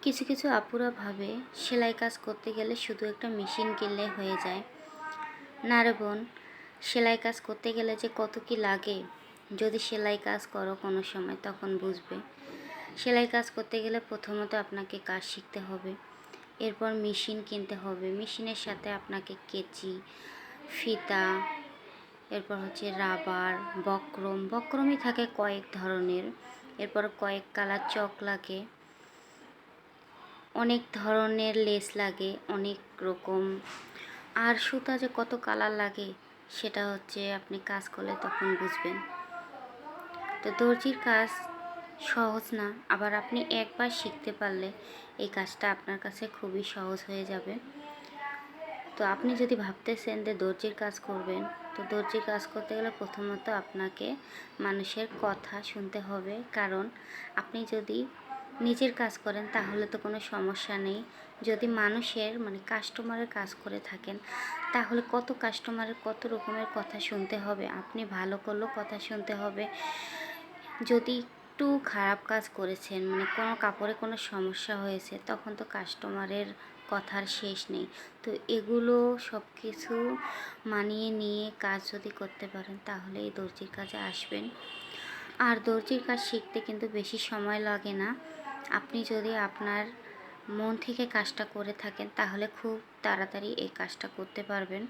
কিছু কিছু আপুরা ভাবে সেলাই কাজ করতে গেলে শুধু একটা মেশিন কিনলে হয়ে যায়। না রে বোন, সেলাই কাজ করতে গেলে যে কত কি লাগে, যদি সেলাই কাজ করো কোনো সময় তখন বুঝবে। সেলাই কাজ করতে গেলে প্রথমত আপনাকে কাজ শিখতে হবে, এরপর মেশিন কিনতে হবে, মেশিনের সাথে আপনাকে কেচি, ফিতা, এরপর হচ্ছে রাবার, বক্রমই থাকে কয়েক ধরনের, এরপর কয়েক কালার চক লাগে, অনেক ধরনের লেস লাগে, অনেক রকম। আর সুতা যে কত কালার লাগে সেটা হচ্ছে আপনি কাজ করলে তখন বুঝবেন। তো দর্জির কাজ সহজ না, আবার আপনি একবার শিখতে পারলে এই কাজটা আপনার কাছে খুবই সহজ হয়ে যাবে। তো আপনি যদি ভাবতেছেন যে দর্জির কাজ করবেন, তো দর্জির কাজ করতে গেলে প্রথমত আপনাকে মানুষের কথা শুনতে হবে, কারণ আপনি যদি নিজের কাজ করেন তাহলে তো কোনো সমস্যা নেই। যদি মানুষের কাস্টমারের কাজ করে থাকেন তাহলে কত কাস্টমারের কত রকমের কথা শুনতে হবে, আপনি ভালো করলেও কথা শুনতে হবে। যদি একটু খারাপ কাজ করেছেন, কোনো কাপড়ে কোনো সমস্যা হয়েছে, তখন তো কাস্টমারের কথার শেষ নেই। তো এগুলো সব কিছু মানিয়ে নিয়ে কাজ যদি করতে পারেন তাহলে এই দর্জির কাজে আসবেন। আর দর্জির কাজ শিখতে কিন্তু বেশি সময় লাগে না। আপনি যদি আপনার মন থেকে কাজটা করে থাকেন তাহলে খুব তাড়াতাড়ি এই কাজটা করতে পারবেন।